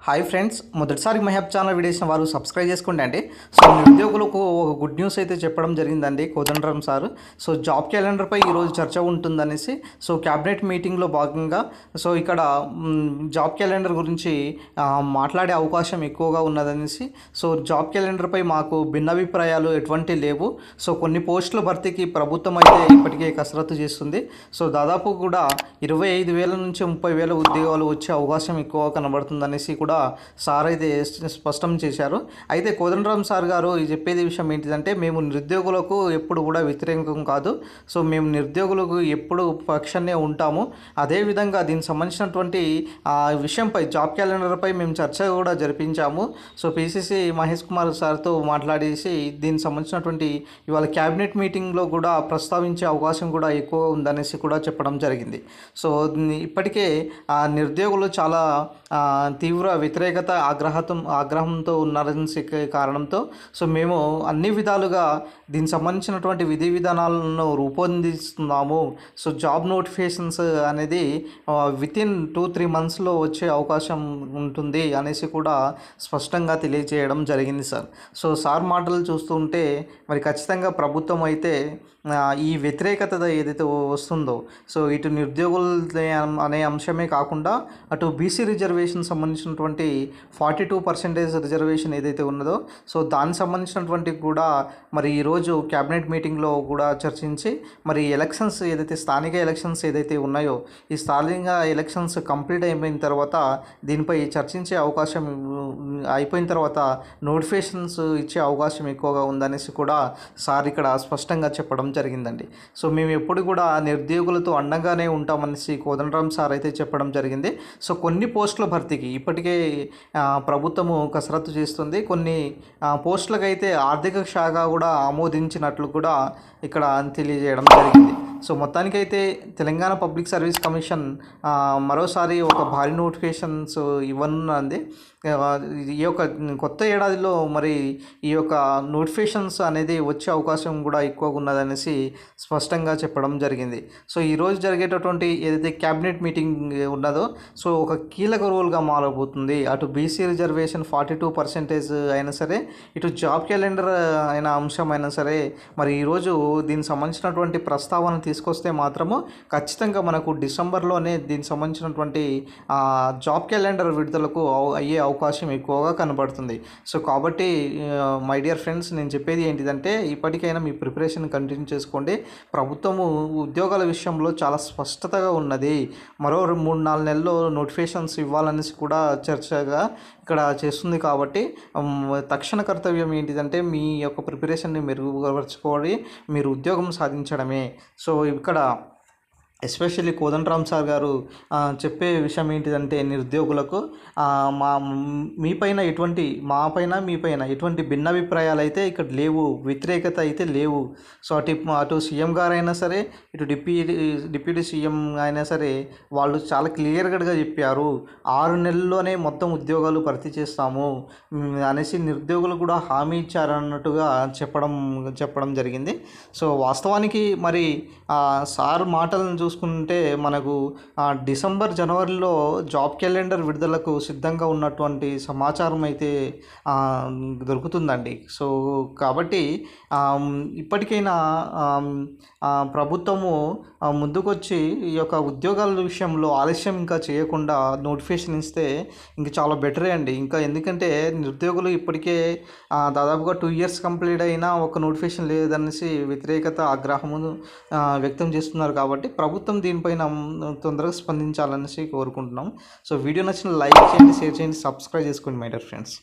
Hi friends, మొదటిసారి మహబ్ channel వీడియోస్ని వారు సబ్స్క్రైబ్ చేసుకోండి అండి. సో నిరుద్యోగులకు ఒక గుడ్ న్యూస్ అయితే చెప్పడం జరిగిందండి కోదండరామ్ సార్. సో జాబ్ క్యాలెండర్పై ఈరోజు చర్చ ఉంటుందనేసి సో క్యాబినెట్ మీటింగ్లో భాగంగా సో ఇక్కడ జాబ్ క్యాలెండర్ గురించి మాట్లాడే అవకాశం ఎక్కువగా ఉన్నదనేసి సో జాబ్ క్యాలెండర్పై మాకు భిన్నాభిప్రాయాలు ఎటువంటి లేవు. సో కొన్ని పోస్టుల భర్తీకి ప్రభుత్వం అయితే ఇప్పటికే కసరత్తు చేస్తుంది. సో దాదాపు కూడా 25,000 నుంచి 30,000 ఉద్యోగాలు వచ్చే అవకాశం ఎక్కువ కనబడుతుందనేసి కూడా సార్ అయితే స్పష్టం చేశారు. అయితే కోదండరామ్ సార్ గారు చెప్పేది విషయం ఏంటిదంటే, మేము నిరుద్యోగులకు ఎప్పుడు కూడా వ్యతిరేకం కాదు. సో మేము నిరుద్యోగులకు ఎప్పుడు పక్షాన్నే ఉంటాము. అదేవిధంగా దీనికి సంబంధించినటువంటి విషయంపై జాబ్ క్యాలెండర్పై మేము చర్చ కూడా జరిపించాము. సో పిసిసి మహేష్ కుమార్ సార్తో మాట్లాడేసి దీనికి సంబంధించినటువంటి ఇవాళ క్యాబినెట్ మీటింగ్లో కూడా ప్రస్తావించే అవకాశం కూడా ఎక్కువ ఉందనేసి కూడా చెప్పడం జరిగింది. సో ఇప్పటికే నిరుద్యోగులు చాలా తీవ్ర వ్యతిరేకత ఆగ్రహంతో ఉన్నారని కారణంతో సో మేము అన్ని విధాలుగా దీనికి సంబంధించినటువంటి విధి విధానాలను రూపొందిస్తున్నాము. సో జాబ్ నోటిఫికేషన్స్ అనేది వితిన్ 2-3 మంత్స్లో వచ్చే అవకాశం ఉంటుంది అనేసి కూడా స్పష్టంగా తెలియజేయడం జరిగింది సార్. సో సార్ మాటలు చూస్తుంటే మరి ఖచ్చితంగా ప్రభుత్వం అయితే ఈ వ్యతిరేకత ఏదైతే వస్తుందో సో ఇటు నిరుద్యోగులు అనే అంశమే కాకుండా అటు బీసీ రిజర్వేషన్ సంబంధించినటువంటి 42% రిజర్వేషన్ ఏదైతే ఉన్నదో సో దానికి సంబంధించినటువంటి కూడా మరి ఈరోజు క్యాబినెట్ మీటింగ్లో కూడా చర్చించి మరి ఎలక్షన్స్ ఏదైతే స్థానిక ఎలక్షన్స్ ఏదైతే ఉన్నాయో ఈ స్థానిక ఎలక్షన్స్ కంప్లీట్ అయిపోయిన తర్వాత దీనిపై చర్చించే అవకాశం అయిపోయిన తర్వాత నోటిఫికేషన్స్ ఇచ్చే అవకాశం ఎక్కువగా ఉందనేసి కూడా సార్ ఇక్కడ స్పష్టంగా చెప్పడం జరిగిందండి. సో మేము ఎప్పుడు కూడా నిరుద్యోగులతో అండగానే ఉంటామనేసి కోదండరామ్ సార్ అయితే చెప్పడం జరిగింది. సో కొన్ని పోస్టుల భర్తీకి ఇప్పటికే ప్రభుత్వము కసరత్తు చేస్తుంది. కొన్ని పోస్టులకు అయితే ఆర్థిక శాఖ కూడా ఆమోదించినట్లు కూడా ఇక్కడ తెలియజేయడం జరిగింది. సో మొత్తానికైతే తెలంగాణ పబ్లిక్ సర్వీస్ కమిషన్ మరోసారి ఒక భారీ నోటిఫికేషన్స్ ఇవ్వనున్నది. ఈ యొక్క కొత్త ఏడాదిలో మరి ఈ యొక్క నోటిఫికేషన్స్ అనేది వచ్చే అవకాశం కూడా ఎక్కువగా ఉన్నదనేసి స్పష్టంగా చెప్పడం జరిగింది. సో ఈరోజు జరిగేటటువంటి ఏదైతే క్యాబినెట్ మీటింగ్ ఉన్నదో సో ఒక కీలక రోల్గా మారబోతుంది. అటు బీసీ రిజర్వేషన్ 42% అయినా సరే, ఇటు జాబ్ క్యాలెండర్ అయిన అంశం అయినా సరే మరి ఈరోజు దీనికి సంబంధించినటువంటి ప్రస్తావన తీసుకొస్తే మాత్రము ఖచ్చితంగా మనకు డిసెంబర్లోనే దీనికి సంబంధించినటువంటి జాబ్ క్యాలెండర్ విడుదలకు అయ్యే అవకాశం ఎక్కువగా కనబడుతుంది. సో కాబట్టి మై డియర్ ఫ్రెండ్స్, నేను చెప్పేది ఏంటిదంటే ఇప్పటికైనా మీ ప్రిపరేషన్ కంటిన్యూ చేసుకోండి. ప్రభుత్వము ఉద్యోగాల విషయంలో చాలా స్పష్టతగా ఉన్నది. మరో 3-4 నెలల్లో నోటిఫికేషన్స్ ఇవ్వాలనేసి కూడా చర్చగా ఇక్కడ చేస్తుంది. కాబట్టి తక్షణ కర్తవ్యం ఏంటిదంటే మీ యొక్క ప్రిపరేషన్ని మెరుగుపరచుకోవాలి, మీరు ఉద్యోగం సాధించడమే. సో ఇక్కడ ఎస్పెషల్లీ కోదండరామ్ సార్ గారు చెప్పే విషయం ఏంటిదంటే నిరుద్యోగులకు మీపైన మీపైన ఎటువంటి భిన్నాభిప్రాయాలు అయితే ఇక్కడ లేవు, వ్యతిరేకత అయితే లేవు. సో అటు సీఎం గారు అయినా సరే, ఇటు డిప్యూటీ సీఎం అయినా సరే వాళ్ళు చాలా క్లియర్గా చెప్పారు 6 నెలల్లోనే మొత్తం ఉద్యోగాలు భర్తీ చేస్తాము అనేసి నిరుద్యోగులు కూడా హామీ ఇచ్చారన్నట్టుగా చెప్పడం జరిగింది. సో వాస్తవానికి మరి సార్ మాటలను చూసుకుంటే మనకు డిసెంబర్ జనవరిలో జాబ్ క్యాలెండర్ విడుదలకు సిద్ధంగా ఉన్నటువంటి సమాచారం అయితే దొరుకుతుందండి. సో కాబట్టి ఇప్పటికైనా ప్రభుత్వము ముందుకొచ్చి ఈ యొక్క ఉద్యోగాల విషయంలో ఆలస్యం ఇంకా చేయకుండా నోటిఫికేషన్ ఇస్తే ఇంకా చాలా బెటరే అండి. ఇంకా ఎందుకంటే నిరుద్యోగులు ఇప్పటికే దాదాపుగా 2 years కంప్లీట్ అయినా ఒక నోటిఫికేషన్ లేదనేసి వ్యతిరేకత ఆగ్రహము వ్యక్తం చేస్తున్నారు. కాబట్టి ప్రభుత్వం దీనిపైన తొందరగా స్పందించాలనేసి కోరుకుంటున్నాం. సో వీడియో నచ్చిన లైక్ చేయండి, షేర్ చేయండి, సబ్స్క్రైబ్ చేసుకోండి మై డియర్ ఫ్రెండ్స్.